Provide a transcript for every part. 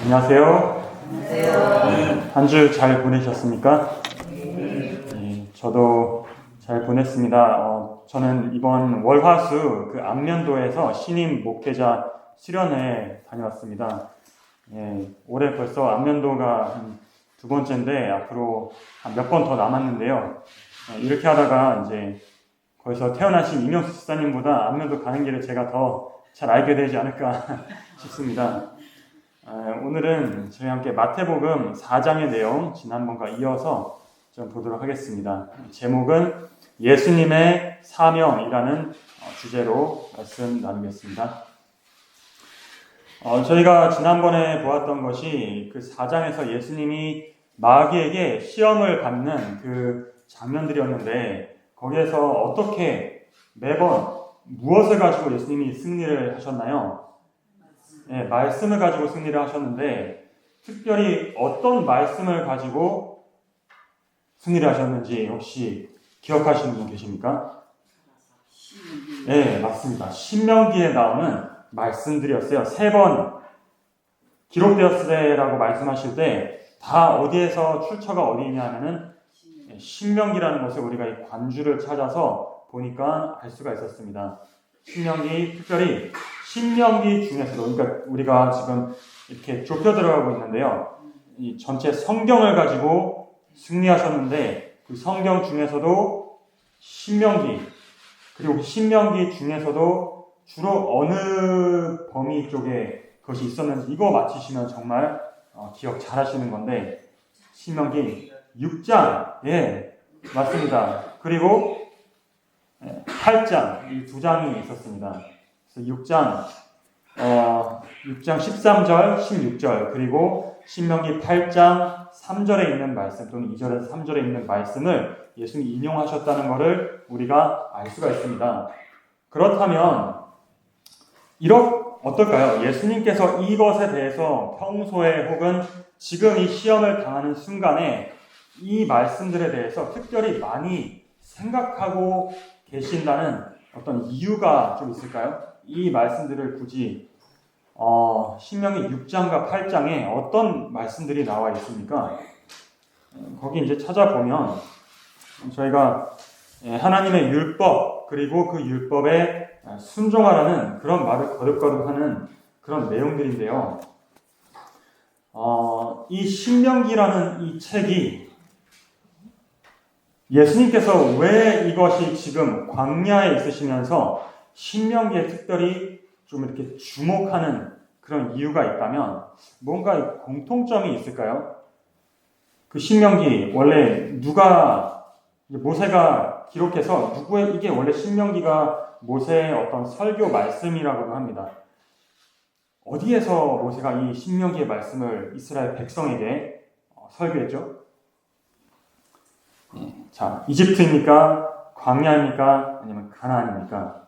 안녕하세요. 안녕하세요. 한 주 잘 보내셨습니까? 네, 저도 잘 보냈습니다. 저는 이번 월화수 그 안면도에서 신임 목회자 수련회 다녀왔습니다. 올해 벌써 안면도가 한 두 번째인데 앞으로 한 몇 번 더 남았는데요. 이렇게 하다가 이제 거기서 태어나신 이명수 집사님보다 안면도 가는 길을 제가 더 잘 알게 되지 않을까 싶습니다. 오늘은 저희 함께 마태복음 4장의 내용 지난번과 이어서 좀 보도록 하겠습니다. 제목은 예수님의 사명이라는 주제로 말씀 나누겠습니다. 저희가 지난번에 보았던 것이 그 4장에서 예수님이 마귀에게 시험을 받는 그 장면들이었는데 거기에서 어떻게 매번 무엇을 가지고 예수님이 승리를 하셨나요? 말씀을 가지고 승리를 하셨는데 특별히 어떤 말씀을 가지고 승리를 하셨는지 혹시 기억하시는 분 계십니까? 네, 맞습니다. 신명기에 나오는 말씀들이었어요. 3번 기록되었으라고 말씀하실 때 다 어디에서 출처가 어디냐 하면은 신명기라는 것을 우리가 이 관주를 찾아서 보니까 알 수가 있었습니다. 신명기, 특별히 신명기 중에서도, 그러니까 우리가 지금 이렇게 좁혀 들어가고 있는데요. 이 전체 성경을 가지고 승리하셨는데 그 성경 중에서도 신명기, 그리고 신명기 중에서도 주로 어느 범위 쪽에 그것이 있었는지 이거 맞히시면 정말 기억 잘 하시는 건데 신명기 6장, 맞습니다. 그리고 8장, 이 두 장이 있었습니다. 그래서 6장 13절, 16절, 그리고 신명기 8장 3절에 있는 말씀 또는 2절에서 3절에 있는 말씀을 예수님이 인용하셨다는 것을 우리가 알 수가 있습니다. 그렇다면 어떨까요? 예수님께서 이것에 대해서 평소에 혹은 지금 이 시험을 당하는 순간에 이 말씀들에 대해서 특별히 많이 생각하고 계신다는 어떤 이유가 좀 있을까요? 이 말씀들을 굳이 신명기 6장과 8장에 어떤 말씀들이 나와 있습니까? 거기 이제 찾아보면 저희가 하나님의 율법 그리고 그 율법에 순종하라는 그런 말을 거듭거듭하는 그런 내용들인데요. 이 신명기라는 이 책이 예수님께서 왜 이것이 지금 광야에 있으시면서 신명기에 특별히 좀 이렇게 주목하는 그런 이유가 있다면 뭔가 공통점이 있을까요? 그 신명기 원래 모세가 기록해서 이게 원래 신명기가 모세의 어떤 설교 말씀이라고도 합니다. 어디에서 모세가 이 신명기의 말씀을 이스라엘 백성에게 설교했죠? 자, 이집트입니까? 광야입니까? 아니면 가나안입니까?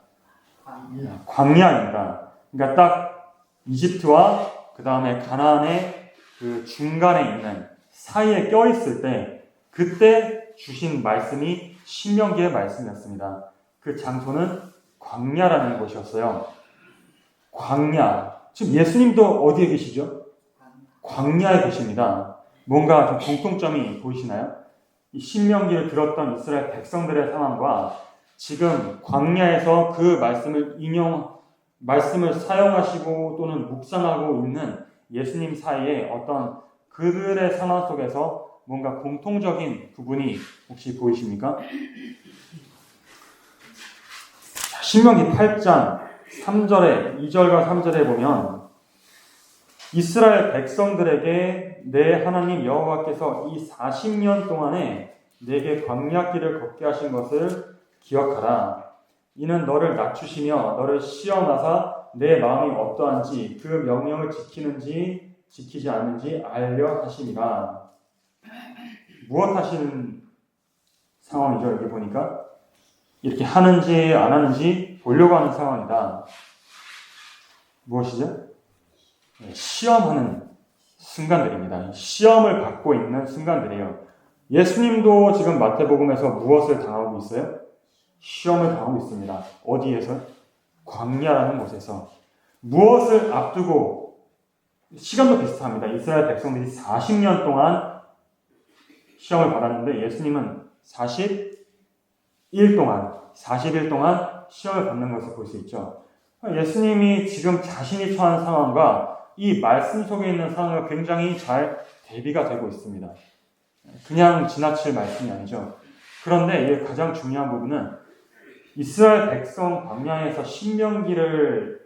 광야입니다. 그러니까 딱 이집트와 그 다음에 가나안의 그 중간에 있는 사이에 껴있을 때 그때 주신 말씀이 신명기의 말씀이었습니다. 그 장소는 광야라는 곳이었어요. 광야. 지금 예수님도 어디에 계시죠? 광야에 계십니다. 뭔가 좀 공통점이 보이시나요? 이 신명기를 들었던 이스라엘 백성들의 상황과 지금 광야에서 그 말씀을 사용하시고 또는 묵상하고 있는 예수님 사이에 어떤 그들의 상황 속에서 뭔가 공통적인 부분이 혹시 보이십니까? 신명기 8장 2절과 3절에 보면 이스라엘 백성들에게 내 하나님 여호와께서 이 40년 동안에 내게 광야길을 걷게 하신 것을 기억하라. 이는 너를 낮추시며 너를 시험하사 내 마음이 어떠한지 그 명령을 지키는지 지키지 않는지 알려 하심이라. 무엇 하시는 상황이죠? 여기 보니까 이렇게 하는지 안 하는지 보려고 하는 상황이다. 무엇이죠? 시험하는 순간들입니다. 시험을 받고 있는 순간들이에요. 예수님도 지금 마태복음에서 무엇을 당하고 있어요? 시험을 당하고 있습니다. 어디에서? 광야라는 곳에서. 무엇을 앞두고 시간도 비슷합니다. 이스라엘 백성들이 40년 동안 시험을 받았는데 예수님은 40일 동안 시험을 받는 것을 볼 수 있죠. 예수님이 지금 자신이 처한 상황과 이 말씀 속에 있는 상황과 굉장히 잘 대비가 되고 있습니다. 그냥 지나칠 말씀이 아니죠. 그런데 가장 중요한 부분은 이스라엘 백성 광야에서 신명기를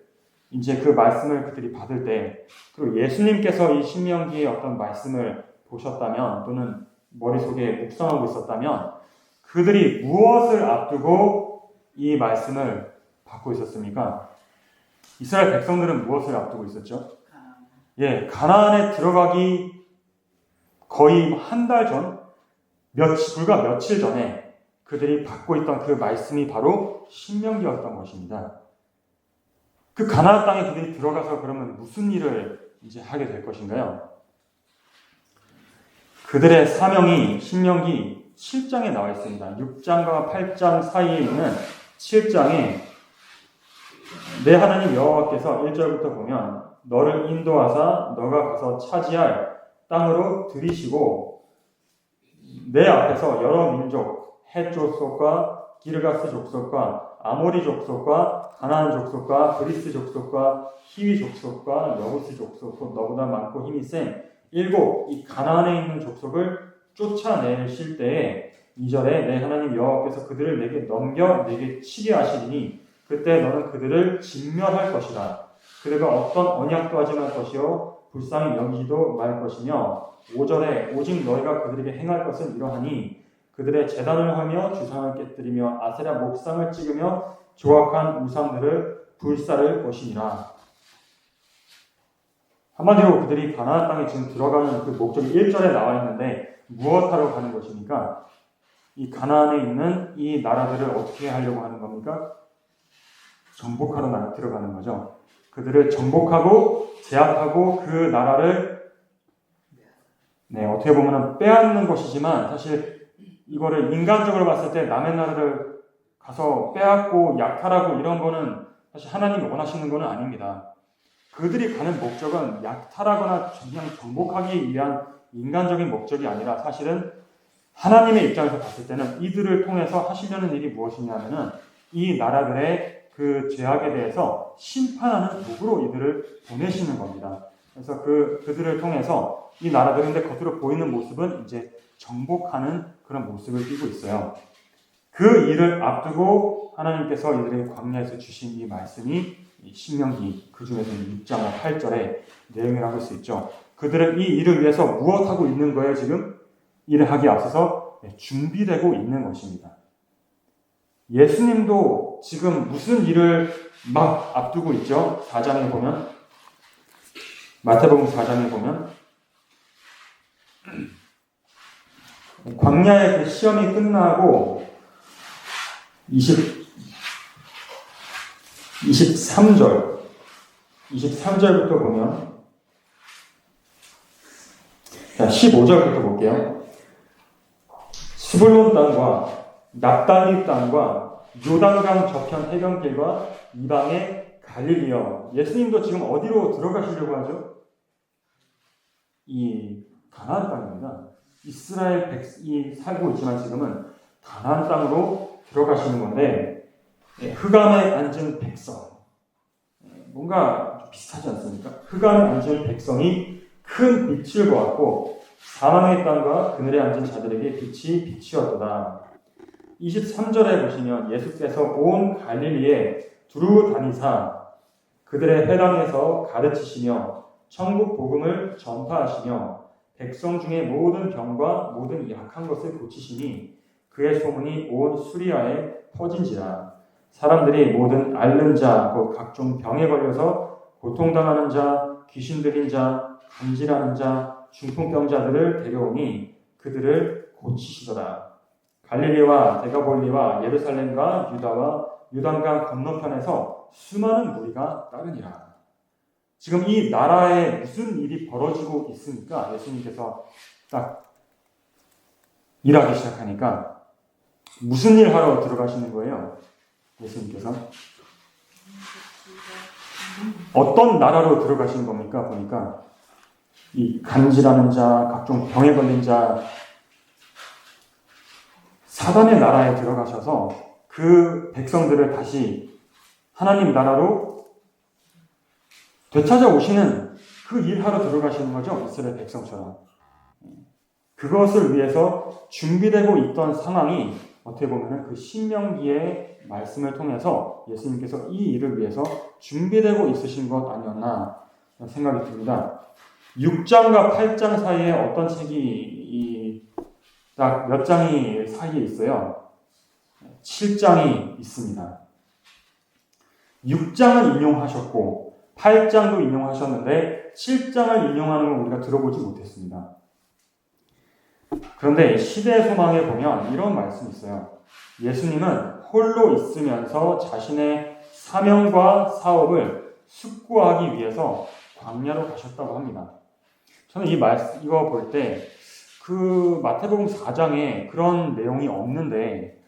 이제 그 말씀을 그들이 받을 때, 그리고 예수님께서 이 신명기의 어떤 말씀을 보셨다면 또는 머릿속에 묵상하고 있었다면 그들이 무엇을 앞두고 이 말씀을 받고 있었습니까? 이스라엘 백성들은 무엇을 앞두고 있었죠? 가나안에 들어가기 거의 한 달 전, 불과 며칠 전에 그들이 받고 있던 그 말씀이 바로 신명기였던 것입니다. 그 가나안 땅에 그들이 들어가서 그러면 무슨 일을 이제 하게 될 것인가요? 그들의 사명이 신명기 7장에 나와 있습니다. 6장과 8장 사이에 있는 7장에 내 하나님 여호와께서 1절부터 보면 너를 인도하사 너가 가서 차지할 땅으로 들이시고 내 앞에서 여러 민족, 헷 족속과 기르가스 족속과 아모리 족속과 가나안 족속과 그리스 족속과 히위 족속과 여부스 족속, 곧 너보다 많고 힘이 센 7 이 가나안에 있는 족속을 쫓아내실 때에 2절에 내 하나님 여호와께서 그들을 내게 넘겨 내게 치게 하시리니 그때 너는 그들을 진멸할 것이라. 그들과 어떤 언약도 하지 말 것이요 불쌍히 여기지도 말 것이며 5절에 오직 너희가 그들에게 행할 것은 이러하니 그들의 제단을 하며 주상을 깨뜨리며 아세라 목상을 찍으며 조악한 우상들을 불사를 것이니라. 한마디로 그들이 가나안 땅에 지금 들어가는 그 목적이 1절에 나와 있는데 무엇하러 가는 것입니까? 이 가나안에 있는 이 나라들을 어떻게 하려고 하는 겁니까? 정복하러 들어가는 거죠. 그들을 정복하고 제압하고 그 나라를 어떻게 보면 빼앗는 것이지만 사실 이거를 인간적으로 봤을 때 남의 나라를 가서 빼앗고 약탈하고 이런 거는 사실 하나님이 원하시는 거는 아닙니다. 그들이 가는 목적은 약탈하거나 그냥 정복하기 위한 인간적인 목적이 아니라 사실은 하나님의 입장에서 봤을 때는 이들을 통해서 하시려는 일이 무엇이냐면은 이 나라들의 그 죄악에 대해서 심판하는 도구로 이들을 보내시는 겁니다. 그래서 그들을 통해서 이 나라들인데 겉으로 보이는 모습은 이제 정복하는 그런 모습을 띠고 있어요. 그 일을 앞두고 하나님께서 이들의 광야에서 주신 이 말씀이 신명기 그 중에서 6장과 8절에 내용이라고 할 수 있죠. 그들은 이 일을 위해서 무엇하고 있는 거예요? 지금 일을 하기에 앞서서 준비되고 있는 것입니다. 예수님도 지금 무슨 일을 막 앞두고 있죠? 4장에 보면 마태복음 4장에 보면 광야의 그 시험이 끝나고 23절부터 보면 15절부터 볼게요. 스불론 땅과 납달리 땅과 요단강 저편 해변길과 이방의 갈릴리여. 예수님도 지금 어디로 들어가시려고 하죠? 이 가나안 땅입니다. 이스라엘 백성이 살고 있지만 지금은 가나안 땅으로 들어가시는 건데 흑암에 앉은 백성, 뭔가 비슷하지 않습니까? 흑암에 앉은 백성이 큰 빛을 보았고 사망의 땅과 그늘에 앉은 자들에게 빛이 비치었도다. 23절에 보시면 예수께서 온 갈릴리에 두루 다니사 그들의 회당에서 가르치시며 천국 복음을 전파하시며 백성 중에 모든 병과 모든 약한 것을 고치시니 그의 소문이 온 수리아에 퍼진지라. 사람들이 모든 앓는 자, 곧 각종 병에 걸려서 고통당하는 자, 귀신 들린 자, 간질하는 자, 중풍병자들을 데려오니 그들을 고치시더라. 갈릴리와 데가볼리와 예루살렘과 유다와 요단강 건너편에서 수많은 무리가 따르니라. 지금 이 나라에 무슨 일이 벌어지고 있습니까? 예수님께서 딱 일하기 시작하니까 무슨 일 하러 들어가시는 거예요? 예수님께서 어떤 나라로 들어가신 겁니까? 보니까 이 간질하는 자, 각종 병에 걸린 자, 사단의 나라에 들어가셔서 그 백성들을 다시 하나님 나라로 되찾아 오시는 그 일하러 들어가시는 거죠. 이스라엘 백성처럼. 그것을 위해서 준비되고 있던 상황이 어떻게 보면 그 신명기의 말씀을 통해서 예수님께서 이 일을 위해서 준비되고 있으신 것 아니었나 생각이 듭니다. 6장과 8장 사이에 어떤 책이 딱 몇 장이 사이에 있어요. 7장이 있습니다. 6장은 인용하셨고 8장도 인용하셨는데 7장을 인용하는 건 우리가 들어보지 못했습니다. 그런데 시대의 소망에 보면 이런 말씀이 있어요. 예수님은 홀로 있으면서 자신의 사명과 사업을 숙고하기 위해서 광야로 가셨다고 합니다. 저는 이거 볼 때 그 마태복음 4장에 그런 내용이 없는데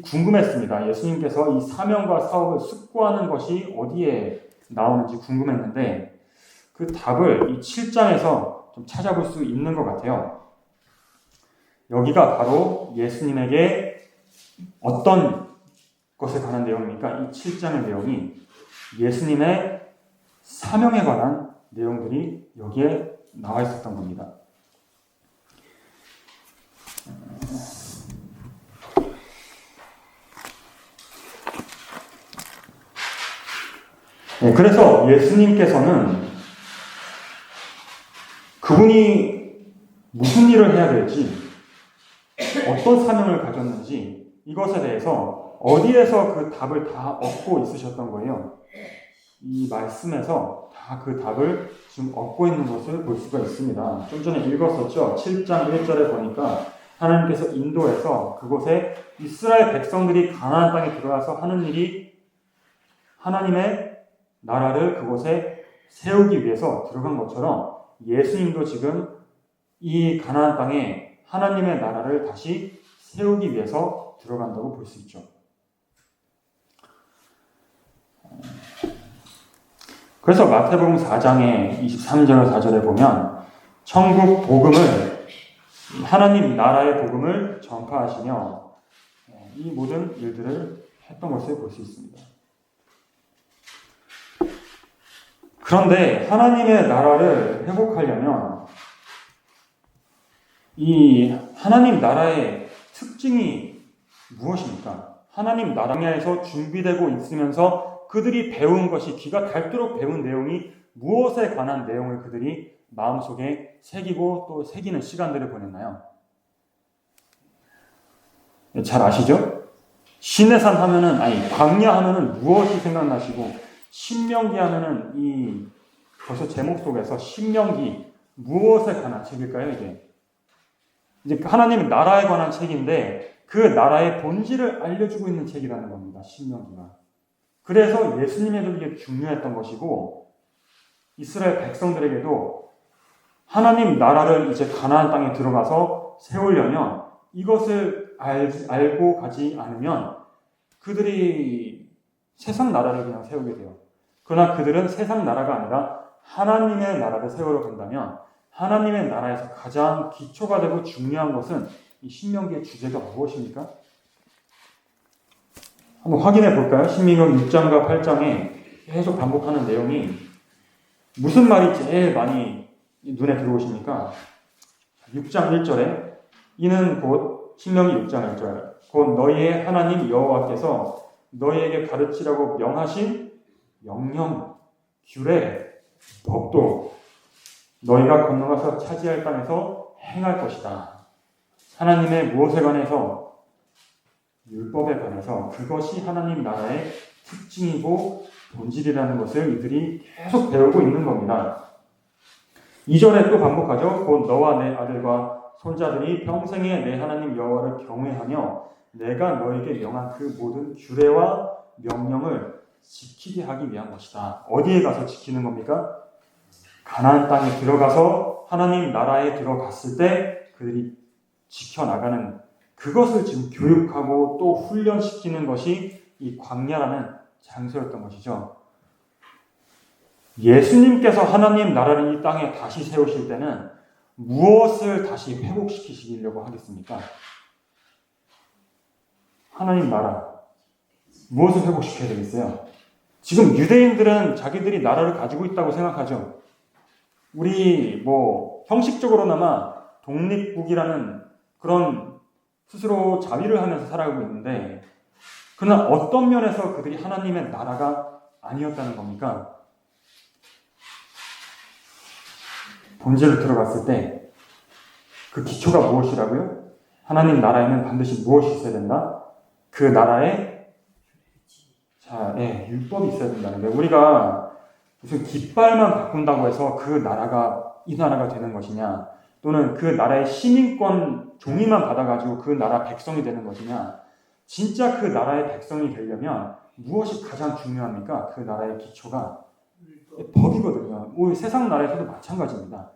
궁금했습니다. 예수님께서 이 사명과 사업을 숙고하는 것이 어디에 나오는지 궁금했는데 그 답을 이 7장에서 좀 찾아볼 수 있는 것 같아요. 여기가 바로 예수님에게 어떤 것에 관한 내용입니까? 이 7장의 내용이 예수님의 사명에 관한 내용들이 여기에 나와 있었던 겁니다. 네, 그래서 예수님께서는 그분이 무슨 일을 해야 될지, 어떤 사명을 가졌는지 이것에 대해서 어디에서 그 답을 다 얻고 있으셨던 거예요. 이 말씀에서 다 그 답을 지금 얻고 있는 것을 볼 수가 있습니다. 좀 전에 읽었었죠. 7장 1절에 보니까 하나님께서 인도에서 그곳에 이스라엘 백성들이 가나안 땅에 들어가서 하는 일이 하나님의 나라를 그곳에 세우기 위해서 들어간 것처럼 예수님도 지금 이 가나안 땅에 하나님의 나라를 다시 세우기 위해서 들어간다고 볼 수 있죠. 그래서 마태복음 4장의 23절 4절에 보면 천국 복음을 하나님 나라의 복음을 전파하시며 이 모든 일들을 했던 것을 볼 수 있습니다. 그런데 하나님의 나라를 회복하려면 이 하나님 나라의 특징이 무엇입니까? 하나님 나라에서 준비되고 있으면서 그들이 배운 것이 귀가 닳도록 배운 내용이 무엇에 관한 내용을 그들이 마음속에 새기고 또 새기는 시간들을 보냈나요? 잘 아시죠? 시내산 하면은, 광야 하면은 무엇이 생각나시고, 신명기 하면은 벌써 제목 속에서 신명기, 무엇에 관한 책일까요, 이게? 이제 하나님의 나라에 관한 책인데, 그 나라의 본질을 알려주고 있는 책이라는 겁니다, 신명기가. 그래서 예수님에게도 이게 중요했던 것이고, 이스라엘 백성들에게도 하나님 나라를 이제 가나안 땅에 들어가서 세우려면 이것을 알고 가지 않으면 그들이 세상 나라를 그냥 세우게 돼요. 그러나 그들은 세상 나라가 아니라 하나님의 나라를 세우러 간다면 하나님의 나라에서 가장 기초가 되고 중요한 것은 이 신명기의 주제가 무엇입니까? 한번 확인해 볼까요? 신명기 6장과 8장에 계속 반복하는 내용이 무슨 말이 제일 많이 눈에 들어오십니까? 6장 1절에 이는 곧 신명기 6장 1절 곧 너희의 하나님 여호와께서 너희에게 가르치라고 명하신 명령, 규례, 법도 너희가 건너가서 차지할 땅에서 행할 것이다. 하나님의 무엇에 관해서 율법에 관해서 그것이 하나님 나라의 특징이고 본질이라는 것을 이들이 계속 배우고 있는 겁니다. 2절에 또 반복하죠. 곧 너와 내 아들과 손자들이 평생에 내 하나님 여호와를 경외하며 내가 너에게 명한 그 모든 규례와 명령을 지키게 하기 위한 것이다. 어디에 가서 지키는 겁니까? 가나안 땅에 들어가서 하나님 나라에 들어갔을 때 그들이 지켜나가는 그것을 지금 교육하고 또 훈련시키는 것이 이 광야라는 장소였던 것이죠. 예수님께서 하나님 나라를 이 땅에 다시 세우실 때는 무엇을 다시 회복시키시려고 하겠습니까? 하나님 나라. 무엇을 회복시켜야 되겠어요? 지금 유대인들은 자기들이 나라를 가지고 있다고 생각하죠. 우리 형식적으로나마 독립국이라는 그런 스스로 자위를 하면서 살아가고 있는데, 그러나 어떤 면에서 그들이 하나님의 나라가 아니었다는 겁니까? 본질로 들어갔을 때 그 기초가 무엇이라고요? 하나님 나라에는 반드시 무엇이 있어야 된다? 그 나라에 율법이 있어야 된다는 거예요. 우리가 무슨 깃발만 바꾼다고 해서 그 나라가 이 나라가 되는 것이냐, 또는 그 나라의 시민권 종이만 받아가지고 그 나라 백성이 되는 것이냐, 진짜 그 나라의 백성이 되려면 무엇이 가장 중요합니까? 그 나라의 기초가 법이거든요. 세상 나라에서도 마찬가지입니다.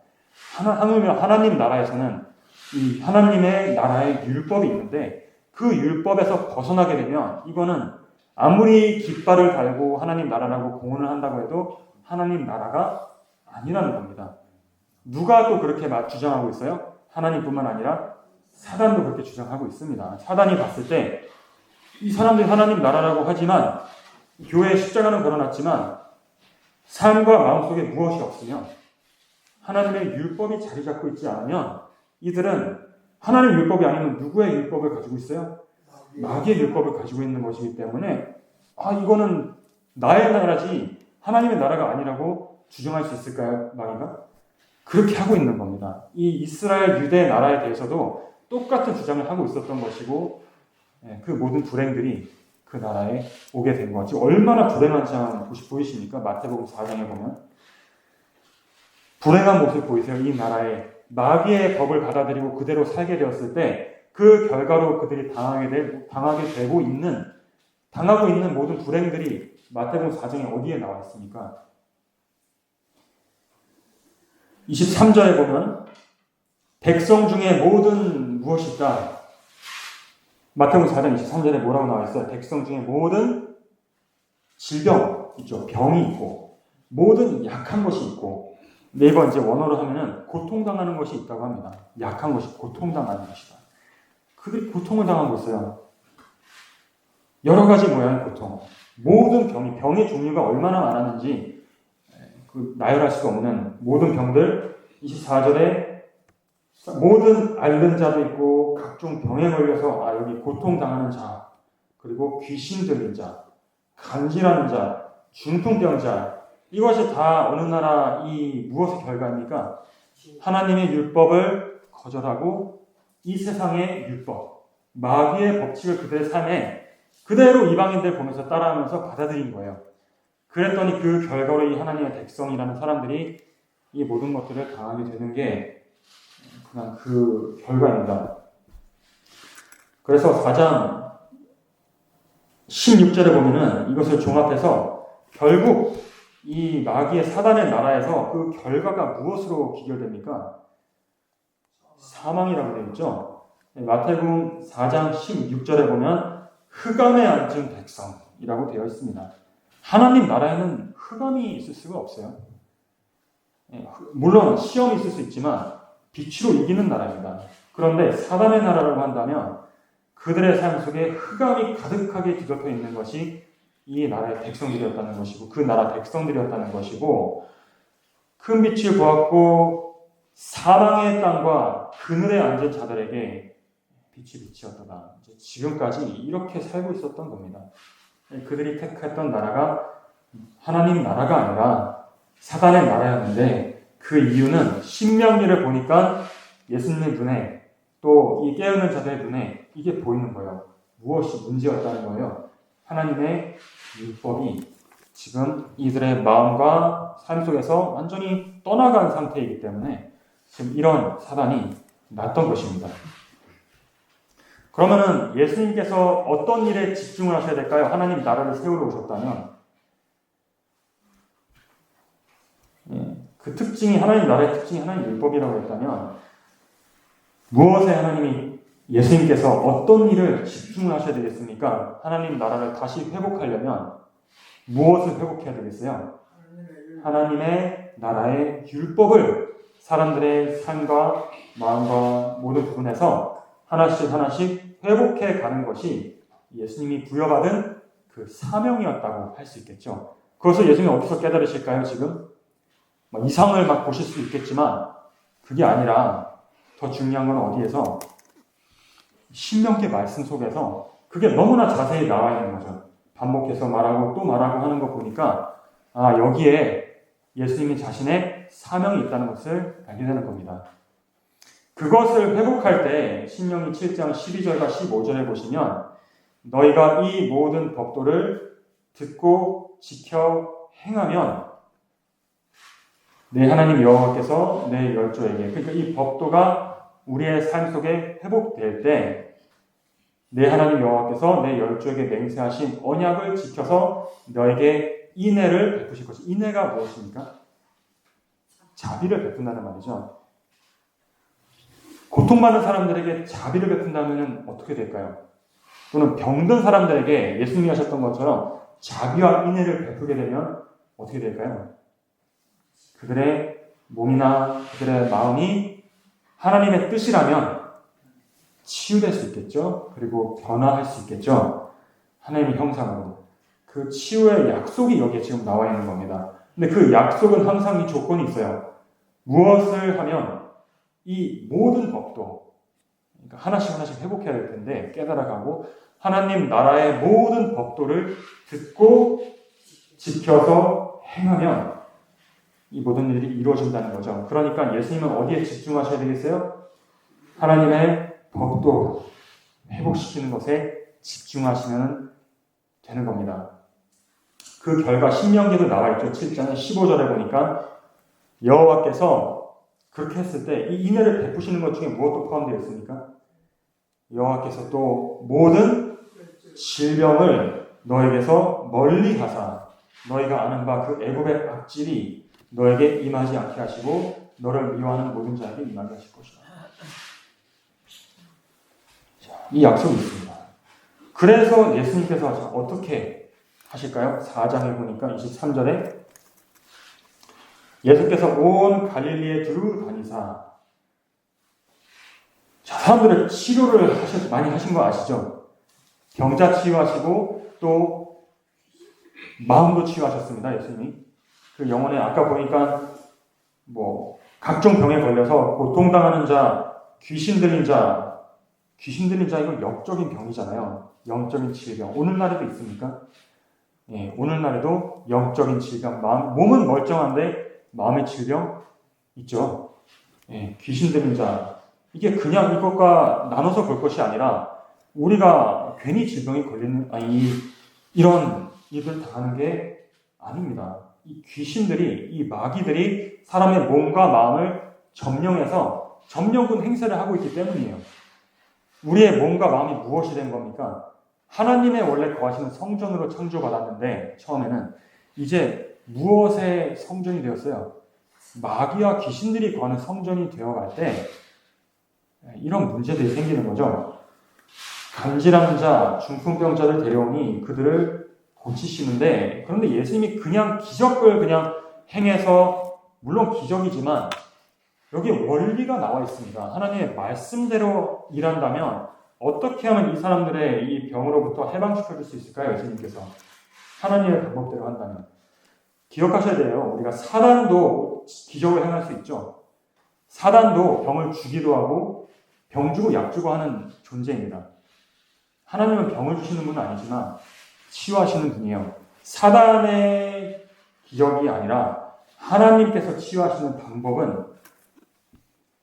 하나님 나라에서는 이 하나님의 나라의 율법이 있는데, 그 율법에서 벗어나게 되면 이거는 아무리 깃발을 달고 하나님 나라라고 공언을 한다고 해도 하나님 나라가 아니라는 겁니다. 누가 또 그렇게 주장하고 있어요? 하나님뿐만 아니라 사단도 그렇게 주장하고 있습니다. 사단이 봤을 때 이 사람들이 하나님 나라라고 하지만, 교회에 십자가는 걸어놨지만 삶과 마음속에 무엇이 없으면, 하나님의 율법이 자리 잡고 있지 않으면 이들은 하나님 율법이 아니면 누구의 율법을 가지고 있어요? 마귀의 율법을 가지고 있는 것이기 때문에 이거는 나의 나라지 하나님의 나라가 아니라고 주장할 수 있을까요? 마귀가? 그렇게 하고 있는 겁니다. 이 이스라엘 유대 나라에 대해서도 똑같은 주장을 하고 있었던 것이고, 그 모든 불행들이 그 나라에 오게 된 거지. 얼마나 불행한지 보이십니까? 마태복음 4장에 보면 불행한 모습 보이세요? 이 나라에 마귀의 법을 받아들이고 그대로 살게 되었을 때 그 결과로 그들이 당하고 있는 모든 불행들이 마태복음 4장에 어디에 나와 있습니까? 23절에 보면 백성 중에 모든 무엇이 있다. 마태복음 4장 23절에 뭐라고 나와 있어요? 백성 중에 모든 질병 있죠. 병이 있고 모든 약한 것이 있고, 네이버 이제 원어로 하면은 고통당하는 것이 있다고 합니다. 약한 것이 고통당하는 것이다. 그들이 고통을 당하고 있어요. 여러 가지 모양의 고통. 모든 병의 종류가 얼마나 많았는지 나열할 수가 없는 모든 병들. 24절에 모든 앓는 자도 있고 각종 병에 걸려서 여기 고통당하는 자, 그리고 귀신 들린 자, 간질하는 자, 중풍병자, 이것이 다 어느 나라 무엇의 결과입니까? 하나님의 율법을 거절하고 이 세상의 율법, 마귀의 법칙을 그들의 삶에 그대로 이방인들 보면서 따라하면서 받아들인 거예요. 그랬더니 그 결과로 이 하나님의 백성이라는 사람들이 이 모든 것들을 당하게 되는 게 그냥 그 결과입니다. 그래서 4장 16절에 보면은 이것을 종합해서 결국 이 마귀의 사단의 나라에서 그 결과가 무엇으로 기결됩니까? 사망이라고 되어 있죠. 마태복음 4장 16절에 보면 흑암에 앉은 백성이라고 되어 있습니다. 하나님 나라에는 흑암이 있을 수가 없어요. 물론 시험이 있을 수 있지만 빛으로 이기는 나라입니다. 그런데 사단의 나라라고 한다면 그들의 삶 속에 흑암이 가득하게 뒤덮여 있는 것이 이 나라의 백성들이었다는 것이고, 그 나라 백성들이었다는 것이고, 큰 빛을 보았고 사망의 땅과 그늘에 앉은 자들에게 빛이 비치었도다. 지금까지 이렇게 살고 있었던 겁니다. 그들이 택했던 나라가 하나님 나라가 아니라 사단의 나라였는데, 그 이유는 신명기를 보니까 예수님의 눈에, 또 이 깨어있는 자들의 눈에 이게 보이는 거예요. 무엇이 문제였다는 거예요. 하나님의 율법이 지금 이들의 마음과 삶 속에서 완전히 떠나간 상태이기 때문에 지금 이런 사단이 났던 것입니다. 그러면은 예수님께서 어떤 일에 집중을 하셔야 될까요? 하나님 나라를 세우러 오셨다면 그 특징이, 하나님 나라의 특징이 하나님 율법이라고 했다면 무엇에 예수님께서 어떤 일을 집중을 하셔야 되겠습니까? 하나님 나라를 다시 회복하려면 무엇을 회복해야 되겠어요? 하나님의 나라의 율법을 사람들의 삶과 마음과 모든 부분에서 하나씩 하나씩 회복해 가는 것이 예수님이 부여받은 그 사명이었다고 할 수 있겠죠. 그것을 예수님이 어디서 깨달으실까요, 지금? 이상을 막 보실 수 있겠지만, 그게 아니라 더 중요한 건 어디에서? 신명기 말씀 속에서 그게 너무나 자세히 나와 있는 거죠. 반복해서 말하고 또 말하고 하는 거 보니까, 여기에 예수님이 자신의 사명이 있다는 것을 알게 되는 겁니다. 그것을 회복할 때 신명기 7장 12절과 15절에 보시면 너희가 이 모든 법도를 듣고 지켜 행하면 내 하나님 여호와께서 내 열조에게, 그러니까 이 법도가 우리의 삶 속에 회복될 때 내 하나님 여호와께서 내 열조에게 맹세하신 언약을 지켜서 너에게 인애를 베푸실 것이. 인애가 무엇입니까? 자비를 베푼다는 말이죠. 고통받는 사람들에게 자비를 베푼다면 어떻게 될까요? 또는 병든 사람들에게 예수님이 하셨던 것처럼 자비와 인애를 베푸게 되면 어떻게 될까요? 그들의 몸이나 그들의 마음이 하나님의 뜻이라면 치유될 수 있겠죠. 그리고 변화할 수 있겠죠. 하나님의 형상으로. 그 치유의 약속이 여기에 지금 나와 있는 겁니다. 근데 그 약속은 항상 이 조건이 있어요. 무엇을 하면 이 모든 법도, 그러니까 하나씩 회복해야 될 텐데 깨달아가고 하나님 나라의 모든 법도를 듣고 지켜서 행하면 이 모든 일이 이루어진다는 거죠. 그러니까 예수님은 어디에 집중하셔야 되겠어요? 하나님의 법도 회복시키는 것에 집중하시면 되는 겁니다. 그 결과 신명기도 나와 있죠. 7장 15절에 보니까 여호와께서 그렇게 했을 때 이 인애를 베푸시는 것 중에 무엇도 포함되어 있습니까? 여호와께서 또 모든 질병을 너에게서 멀리 하사 너희가 아는 바 그 애굽의 악질이 너에게 임하지 않게 하시고 너를 미워하는 모든 자에게 임하게 하실 것이다. 이 약속이 있습니다. 그래서 예수님께서 어떻게 하실까요? 4장에 보니까 23절에 예수께서 온 갈릴리에 두루 다니사. 자, 사람들을 치료를 많이 하신 거 아시죠? 병자 치유하시고 또 마음도 치유하셨습니다. 예수님이. 그 영혼에 아까 보니까 각종 병에 걸려서 고통당하는 자, 귀신 들린 자 이거 영적인 병이잖아요. 영적인 질병. 오늘날에도 있습니까? 예, 오늘날에도 영적인 질병, 몸은 멀쩡한데 마음의 질병 있죠. 예, 귀신 들린 자. 이게 그냥 이것과 나눠서 볼 것이 아니라 우리가 괜히 질병이 걸리는 이런 일을 당하는 게 아닙니다. 이 귀신들이, 이 마귀들이 사람의 몸과 마음을 점령해서 점령군 행세를 하고 있기 때문이에요. 우리의 몸과 마음이 무엇이 된 겁니까? 하나님의 원래 거하시는 성전으로 창조받았는데 처음에는 이제 무엇의 성전이 되었어요? 마귀와 귀신들이 거하는 성전이 되어갈 때 이런 문제들이 생기는 거죠. 간질하는 자, 중풍병자를 데려오니 그들을 고치시는데, 그런데 예수님이 그냥 기적을 그냥 행해서, 물론 기적이지만 여기 원리가 나와 있습니다. 하나님의 말씀대로 일한다면 어떻게 하면 이 사람들의 이 병으로부터 해방시켜줄 수 있을까요? 예수님께서 하나님의 방법대로 한다면. 기억하셔야 돼요. 우리가 사단도 기적을 행할 수 있죠. 사단도 병을 주기도 하고 병 주고 약 주고 하는 존재입니다. 하나님은 병을 주시는 분은 아니지만 치유하시는 분이에요. 사단의 기적이 아니라 하나님께서 치유하시는 방법은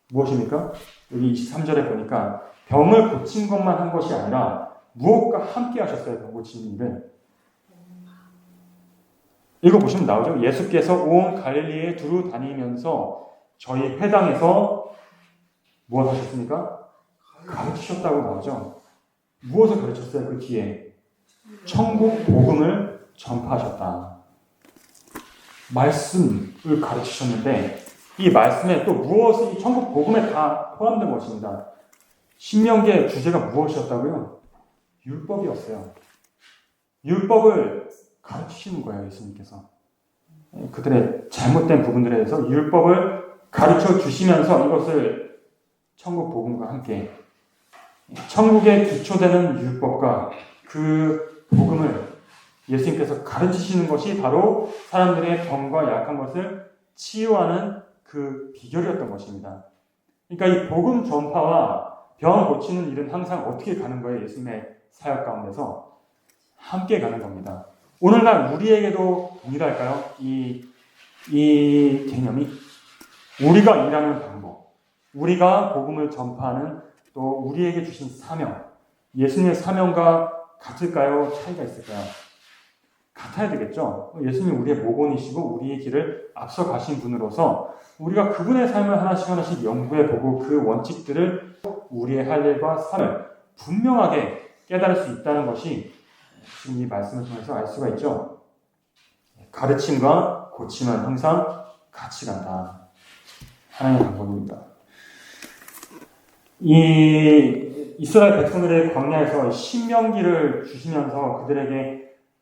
무엇입니까? 여기 23절에 보니까 병을 고친 것만 한 것이 아니라 무엇과 함께 하셨어요. 병 고치는 일을. 읽어보시면 나오죠. 예수께서 온 갈릴리에 두루 다니면서 저희 회당에서 무엇 하셨습니까? 가르치셨다고 나오죠. 무엇을 가르쳤어요? 그 뒤에 천국 복음을 전파하셨다. 말씀을 가르치셨는데 이 말씀에 또 무엇이 천국 복음에 다 포함된 것입니다. 신명기의 주제가 무엇이었다고요? 율법이었어요. 율법을 가르치시는 거예요, 예수님께서. 그들의 잘못된 부분들에 대해서 율법을 가르쳐 주시면서 이것을 천국 복음과 함께 천국의 기초되는 율법과 그 복음을 예수님께서 가르치시는 것이 바로 사람들의 병과 약한 것을 치유하는 그 비결이었던 것입니다. 그러니까 이 복음 전파와 병 고치는 일은 항상 어떻게 가는 거예요? 예수님의 사역 가운데서 함께 가는 겁니다. 오늘날 우리에게도 동일할까요? 이 개념이 우리가 일하는 방법, 우리가 복음을 전파하는 또 우리에게 주신 사명, 예수님의 사명과 같을까요? 차이가 있을까요? 같아야 되겠죠. 예수님 우리의 모본이시고 우리의 길을 앞서 가신 분으로서 우리가 그분의 삶을 하나씩 연구해보고 그 원칙들을 우리의 할 일과 삶을 분명하게 깨달을 수 있다는 것이 지금 이 말씀을 통해서 알 수가 있죠. 가르침과 고침은 항상 같이 간다. 하나님의 방법입니다. 이 이스라엘 백성들의 광야에서 신명기를 주시면서 그들에게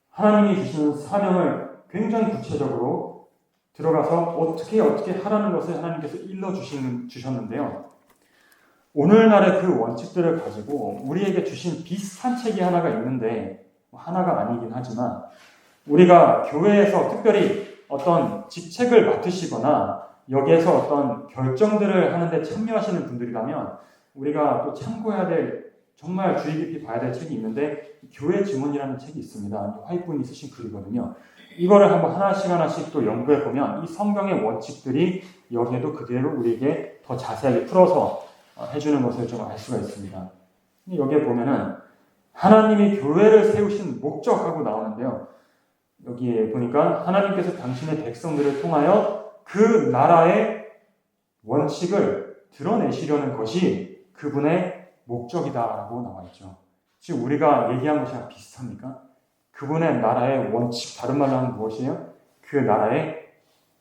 하나님이 주시는 사명을 굉장히 구체적으로 들어가서 어떻게 하라는 것을 하나님께서 주셨는데요. 오늘날의 그 원칙들을 가지고 우리에게 주신 비슷한 책이 하나가 있는데 하나가 아니긴 하지만 우리가 교회에서 특별히 어떤 직책을 맡으시거나 여기에서 어떤 결정들을 하는데 참여하시는 분들이라면 우리가 또 참고해야 될 정말 주의 깊이 봐야 될 책이 있는데 교회 지문이라는 책이 있습니다. 화이트분이 쓰신 글이거든요. 이거를 한번 하나씩 또 연구해 보면 이 성경의 원칙들이 여기에도 그대로 우리에게 더 자세하게 풀어서 해주는 것을 좀 알 수가 있습니다. 여기에 보면은 하나님이 교회를 세우신 목적하고 나오는데요. 여기에 보니까 하나님께서 당신의 백성들을 통하여 그 나라의 원칙을 드러내시려는 것이 그분의 목적이다라고 나와 있죠. 지금 우리가 얘기한 것이랑 비슷합니까? 그분의 나라의 원칙, 다른 말로 하면 무엇이에요? 그 나라의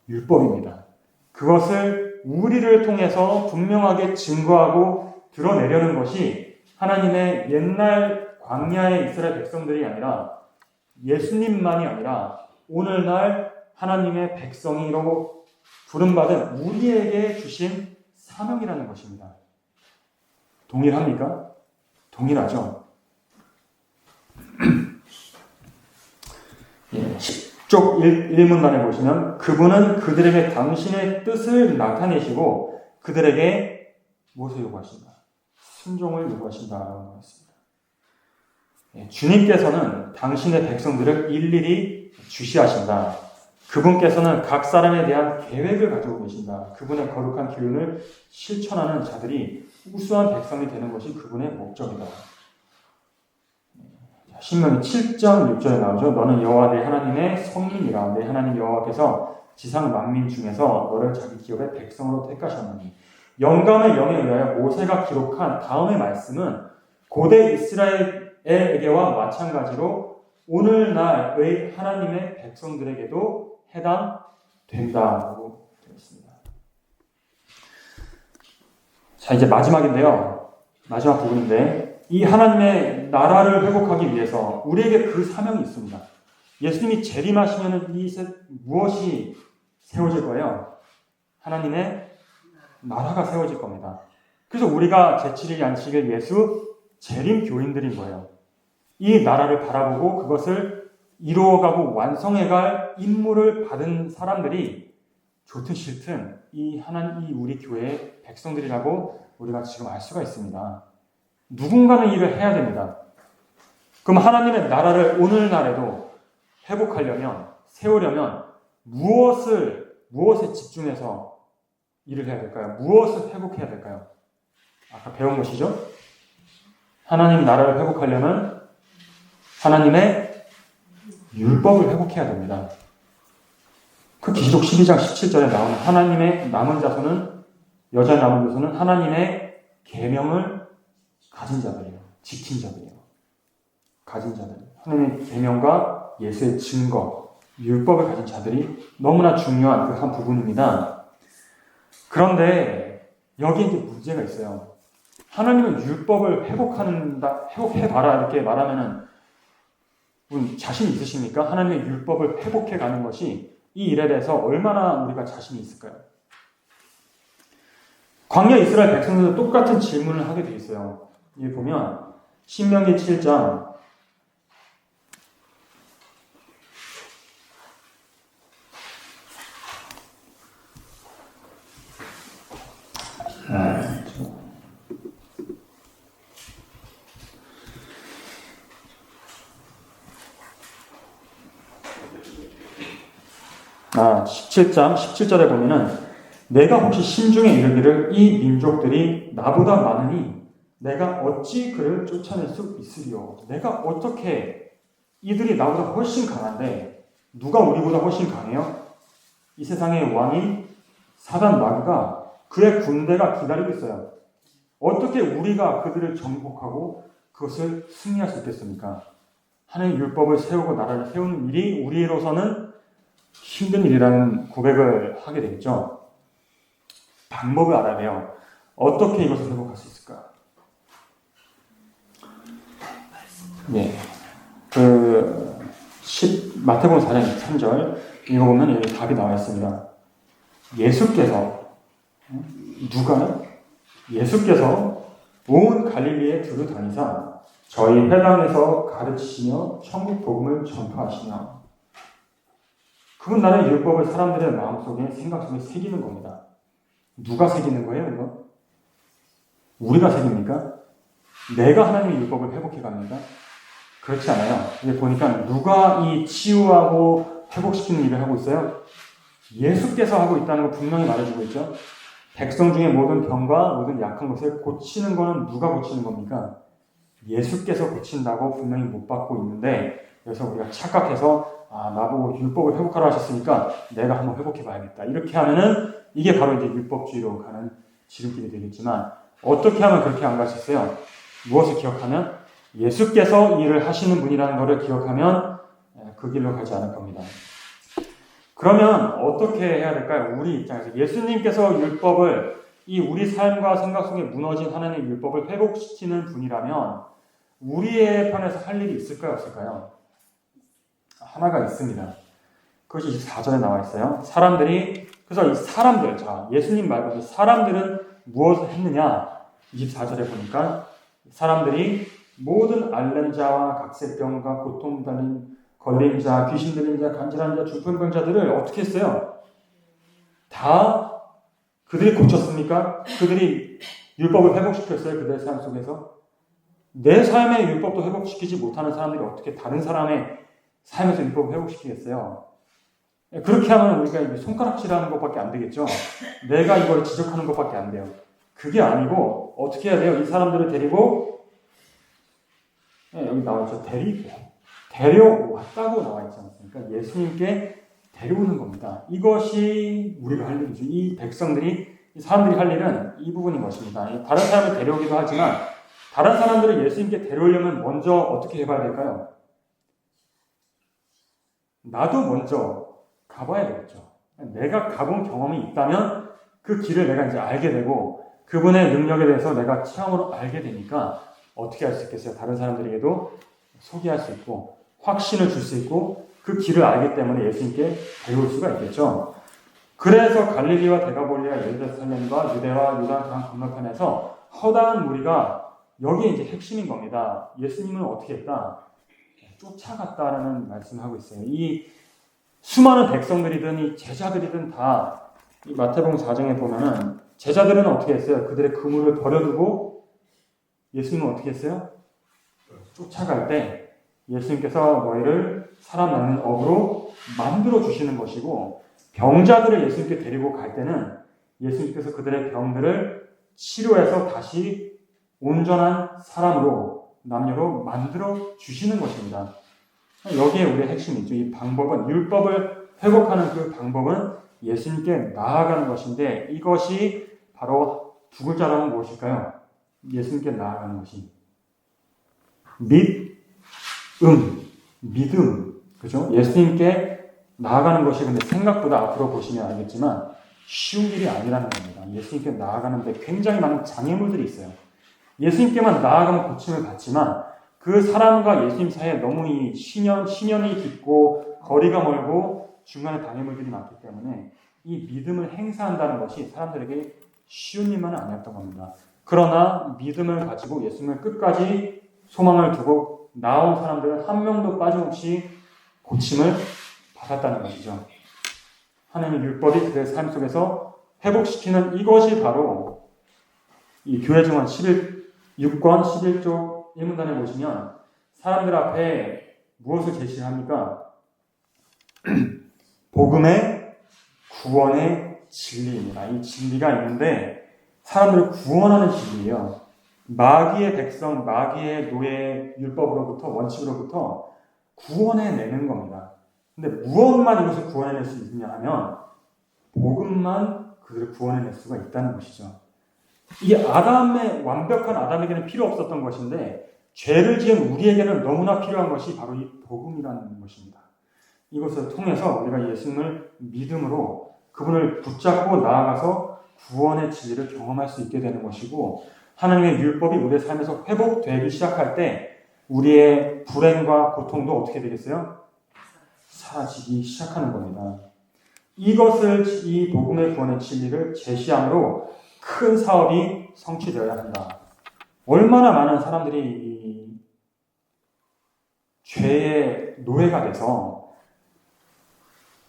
율법입니다. 그것을 우리를 통해서 분명하게 증거하고 드러내려는 것이 하나님의 옛날 광야의 이스라엘 백성들이 아니라 예수님만이 아니라 오늘날 하나님의 백성이라고 부름받은 우리에게 주신 사명이라는 것입니다. 동일합니까? 동일하죠. 10쪽 1문단에 보시면 그분은 그들에게 당신의 뜻을 나타내시고 그들에게 무엇을 요구하신다? 순종을 요구하신다라고 말했습니다. 주님께서는 당신의 백성들을 일일이 주시하신다. 그분께서는 각 사람에 대한 계획을 가지고 계신다. 그분의 거룩한 기운을 실천하는 자들이 우수한 백성이 되는 것이 그분의 목적이다. 신명기 7장 6절에 나오죠. 너는 여호와 내 하나님의 성민이라. 내 하나님 여호와께서 지상 만민 중에서 너를 자기 기업의 백성으로 택하셨느니. 영감의 영에 의하여 모세가 기록한 다음의 말씀은 고대 이스라엘에게와 마찬가지로 오늘날의 하나님의 백성들에게도 해당된다고 되어 있습니다. 자, 이제 마지막인데요. 마지막 부분인데 이 하나님의 나라를 회복하기 위해서 우리에게 그 사명이 있습니다. 예수님이 재림하시면 무엇이 세워질 거예요? 하나님의 나라가 세워질 겁니다. 그래서 우리가 제7일 안식일 예수 재림 교인들인 거예요. 이 나라를 바라보고 그것을 이루어가고 완성해갈 임무를 받은 사람들이 좋든 싫든 이 우리 교회의 백성들이라고 우리가 지금 알 수가 있습니다. 누군가는 일을 해야 됩니다. 그럼 하나님의 나라를 오늘날에도 회복하려면, 세우려면 무엇에 집중해서 일을 해야 될까요? 무엇을 회복해야 될까요? 아까 배운 것이죠? 하나님 나라를 회복하려면 하나님의 율법을 회복해야 됩니다. 그 기록 12장 17절에 나오는 하나님의 남은 자손은, 여자 남은 자손은 하나님의 계명을 가진 자들이에요. 지킨 자들이에요. 가진 자들. 하나님의 계명과 예수의 증거, 율법을 가진 자들이 너무나 중요한 그 한 부분입니다. 그런데 여기에 이제 문제가 있어요. 하나님은 율법을 회복해봐라 이렇게 말하면은 자신 있으십니까? 하나님의 율법을 회복해가는 것이 이 일에 대해서 얼마나 우리가 자신이 있을까요? 광야 이스라엘 백성들도 똑같은 질문을 하게 돼 있어요. 여기 보면 신명기 7장 17장 17절에 보면은 내가 혹시 심중에 이르기를 이 민족들이 나보다 많으니 내가 어찌 그를 쫓아낼 수 있으리요. 내가 어떻게 이들이 나보다 훨씬 강한데 누가 우리보다 훨씬 강해요? 이 세상의 왕이 사단 마귀가 그의 군대가 기다리고 있어요. 어떻게 우리가 그들을 정복하고 그것을 승리할 수 있겠습니까? 하나님의 율법을 세우고 나라를 세우는 일이 우리로서는 힘든 일이라는 고백을 하게 되겠죠. 방법을 알아야 돼요. 어떻게 이것을 회복할 수 있을까? 네. 마태복음 4장 3절 읽어보면 여기 답이 나와 있습니다. 예수께서 누가요? 예수께서 온 갈릴리에 두루 다니사 저희 회당에서 가르치시며 천국 복음을 전파하시며 그분 나라의 율법을 사람들의 마음속에 생각 속에 새기는 겁니다. 누가 새기는 거예요, 이거? 우리가 새깁니까? 내가 하나님의 율법을 회복해 갑니까? 그렇지 않아요. 여기 보니까 누가 이 치유하고 회복시키는 일을 하고 있어요? 예수께서 하고 있다는 거 분명히 말해주고 있죠. 백성 중에 모든 병과 모든 약한 것을 고치는 거는 누가 고치는 겁니까? 예수께서 고친다고 분명히 못 받고 있는데 그래서 우리가 착각해서 나보고 율법을 회복하라 하셨으니까 내가 한번 회복해 봐야겠다. 이렇게 하면은 이게 바로 이제 율법주의로 가는 지름길이 되겠지만 어떻게 하면 그렇게 안 갈 수 있어요? 무엇을 기억하면? 예수께서 일을 하시는 분이라는 것을 기억하면 그 길로 가지 않을 겁니다. 그러면 어떻게 해야 될까요? 우리 입장에서 예수님께서 율법을 이 우리 삶과 생각 속에 무너진 하나님의 율법을 회복시키는 분이라면 우리의 편에서 할 일이 있을까요? 없을까요? 하나가 있습니다. 그것이 24절에 나와 있어요. 그래서 이 사람들, 예수님 말고 사람들은 무엇을 했느냐? 24절에 보니까 사람들이 모든 앓는 자와 각색병과 고통 걸린 자, 귀신 들린 자, 간질한 자, 중풍병자들을 어떻게 했어요? 다 그들이 고쳤습니까? 그들이 율법을 회복시켰어요? 그들의 삶 속에서? 내 삶의 율법도 회복시키지 못하는 사람들이 어떻게 다른 사람의 삶에서 율법을 회복시키겠어요? 그렇게 하면 우리가 손가락질하는 것밖에 안 되겠죠? 내가 이걸 지적하는 것밖에 안 돼요. 그게 아니고 어떻게 해야 돼요? 이 사람들을 데리고 여기 나와있죠. 데려왔다고 나와 있지 않습니까? 예수님께 데려오는 겁니다. 이것이 우리가 할 일이죠. 이 사람들이 할 일은 이 부분인 것입니다. 다른 사람을 데려오기도 하지만 다른 사람들을 예수님께 데려오려면 먼저 어떻게 해봐야 될까요? 나도 먼저 가봐야 되겠죠. 내가 가본 경험이 있다면 그 길을 내가 이제 알게 되고 그분의 능력에 대해서 내가 체험으로 알게 되니까 어떻게 할 수 있겠어요? 다른 사람들에게도 소개할 수 있고 확신을 줄 수 있고 그 길을 알기 때문에 예수님께 데려올 수가 있겠죠. 그래서 갈릴리와 데가볼리아, 예루살렘과 유대와 유다 강 건너편에서 허다한 무리가 여기에 이제 핵심인 겁니다. 예수님은 어떻게 했다? 쫓아갔다라는 말씀을 하고 있어요. 이 수많은 백성들이든 이 제자들이든 다 이 마태복음 4장에 보면은 제자들은 어떻게 했어요? 그들의 그물을 버려두고 예수님은 어떻게 했어요? 쫓아갈 때 예수님께서 너희를 사람 낳는 업으로 만들어 주시는 것이고 병자들을 예수님께 데리고 갈 때는 예수님께서 그들의 병들을 치료해서 다시 온전한 사람으로 남녀로 만들어 주시는 것입니다. 여기에 우리의 핵심이 있죠. 이 방법은 율법을 회복하는 그 방법은 예수님께 나아가는 것인데 이것이 바로 두 글자라면 무엇일까요? 예수님께 나아가는 것이 믿음, 그죠? 예수님께 나아가는 것이 근데 생각보다 앞으로 보시면 알겠지만 쉬운 길이 아니라는 겁니다. 예수님께 나아가는데 굉장히 많은 장애물들이 있어요. 예수님께만 나아가면 고침을 받지만 그 사람과 예수님 사이에 너무 이 신연이 깊고 거리가 멀고 중간에 방해물들이 많기 때문에 이 믿음을 행사한다는 것이 사람들에게 쉬운 일만은 아니었던 겁니다. 그러나 믿음을 가지고 예수님을 끝까지 소망을 두고 나온 사람들은 한 명도 빠짐없이 고침을 받았다는 것이죠. 하나님의 율법이 그들의 삶 속에서 회복시키는 이것이 바로 이 교회 증언 6권 11쪽 1문단에 보시면 사람들 앞에 무엇을 제시합니까? 복음의 구원의 진리입니다. 이 진리가 있는데 사람들을 구원하는 진리예요. 마귀의 백성, 마귀의 노예 율법으로부터 원칙으로부터 구원해내는 겁니다. 근데 무엇만 이것을 구원해낼 수 있느냐 하면 복음만 그들을 구원해낼 수가 있다는 것이죠. 이게 완벽한 아담에게는 필요 없었던 것인데 죄를 지은 우리에게는 너무나 필요한 것이 바로 이 복음이라는 것입니다. 이것을 통해서 우리가 예수님을 믿음으로 그분을 붙잡고 나아가서 구원의 진리를 경험할 수 있게 되는 것이고 하나님의 율법이 우리의 삶에서 회복되기 시작할 때 우리의 불행과 고통도 어떻게 되겠어요? 사라지기 시작하는 겁니다. 이것을 이 복음의 구원의 진리를 제시함으로 큰 사업이 성취되어야 한다. 얼마나 많은 사람들이 이 죄의 노예가 돼서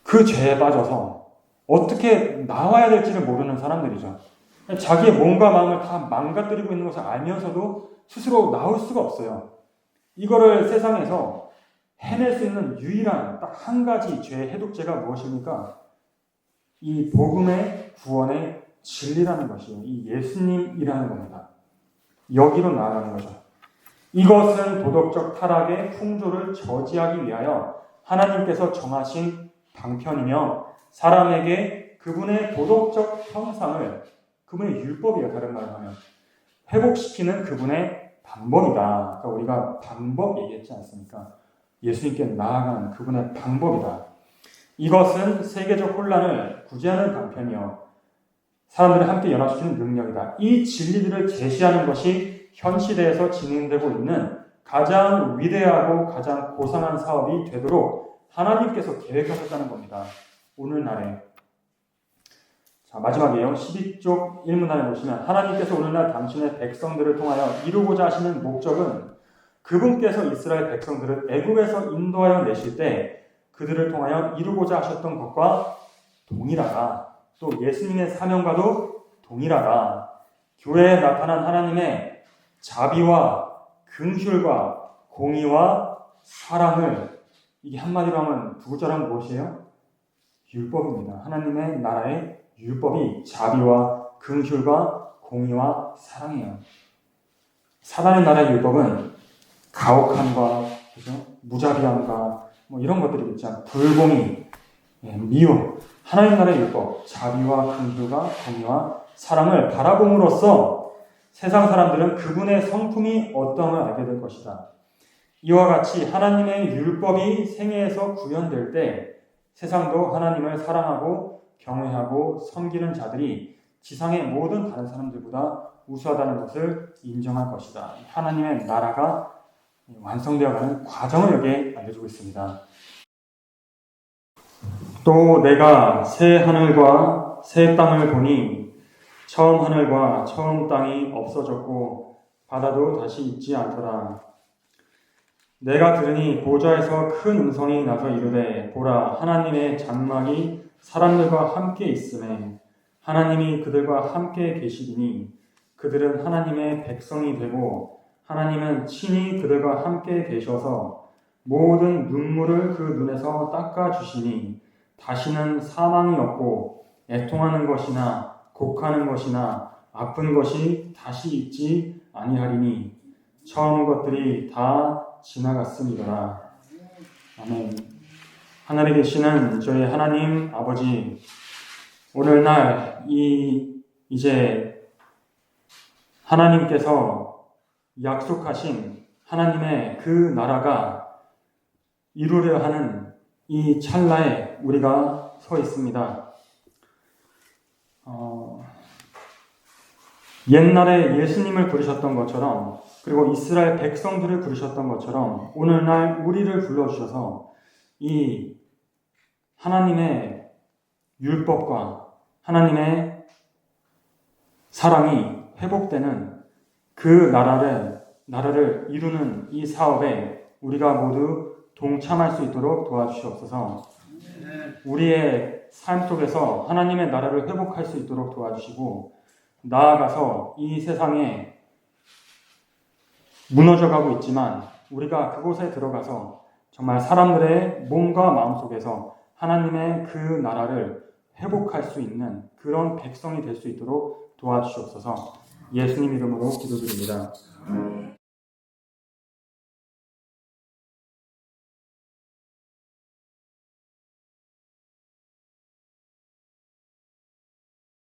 그 죄에 빠져서 어떻게 나와야 될지를 모르는 사람들이죠. 자기의 몸과 마음을 다 망가뜨리고 있는 것을 알면서도 스스로 나올 수가 없어요. 이거를 세상에서 해낼 수 있는 유일한 딱 한 가지 죄의 해독제가 무엇입니까? 이 복음의 구원의 진리라는 것이에요. 이 예수님이라는 겁니다. 여기로 나아가는 거죠. 이것은 도덕적 타락의 풍조를 저지하기 위하여 하나님께서 정하신 방편이며 사람에게 그분의 도덕적 형상을 그분의 율법이에요. 다른 말로 하면 회복시키는 그분의 방법이다. 그러니까 우리가 방법 얘기했지 않습니까? 예수님께 나아가는 그분의 방법이다. 이것은 세계적 혼란을 구제하는 방편이요 사람들을 함께 연합시키는 능력이다. 이 진리들을 제시하는 것이 현 시대에서 진행되고 있는 가장 위대하고 가장 고상한 사업이 되도록 하나님께서 계획하셨다는 겁니다. 오늘날에. 자, 마지막이에요. 12쪽 1문단에 보시면 하나님께서 오늘날 당신의 백성들을 통하여 이루고자 하시는 목적은 그분께서 이스라엘 백성들을 애굽에서 인도하여 내실 때 그들을 통하여 이루고자 하셨던 것과 동일하다. 또 예수님의 사명과도 동일하다. 교회에 나타난 하나님의 자비와 긍휼과 공의와 사랑을 이게 한마디로 하면 두 글자란 무엇이에요? 율법입니다. 하나님의 나라의 율법이 자비와 긍휼과 공의와 사랑이에요. 사단의 나라의 율법은 가혹함과 그죠? 무자비함과 뭐 이런 것들이겠죠. 불공의, 미움. 하나님 나라의 율법, 자비와 긍휼과 공의와 사랑을 바라봄으로써 세상 사람들은 그분의 성품이 어떠함을 알게 될 것이다. 이와 같이 하나님의 율법이 생애에서 구현될 때 세상도 하나님을 사랑하고 경외하고 섬기는 자들이 지상의 모든 다른 사람들보다 우수하다는 것을 인정할 것이다. 하나님의 나라가 완성되어가는 과정을 여기에 알려주고 있습니다. 또 내가 새 하늘과 새 땅을 보니 처음 하늘과 처음 땅이 없어졌고 바다도 다시 있지 않더라. 내가 들으니 보좌에서 큰 음성이 나서 이르되 보라 하나님의 장막이 사람들과 함께 있으매 하나님이 그들과 함께 계시리니 그들은 하나님의 백성이 되고 하나님은 친히 그들과 함께 계셔서 모든 눈물을 그 눈에서 닦아주시니 다시는 사망이 없고 애통하는 것이나 곡하는 것이나 아픈 것이 다시 있지 아니하리니 처음 것들이 다 지나갔음이더라. 아멘. 하늘에 계시는 저희 하나님 아버지, 오늘날 이제 하나님께서 약속하신 하나님의 그 나라가 이루려 하는 이 찰나에 우리가 서 있습니다. 옛날에 예수님을 부르셨던 것처럼 그리고 이스라엘 백성들을 부르셨던 것처럼 오늘날 우리를 불러주셔서 이 하나님의 율법과 하나님의 사랑이 회복되는 그 나라를 이루는 이 사업에 우리가 모두 동참할 수 있도록 도와주시옵소서. 우리의 삶 속에서 하나님의 나라를 회복할 수 있도록 도와주시고, 나아가서 이 세상에 무너져가고 있지만 우리가 그곳에 들어가서 정말 사람들의 몸과 마음 속에서 하나님의 그 나라를 회복할 수 있는 그런 백성이 될 수 있도록 도와주시옵소서. 예수님 이름으로 기도드립니다.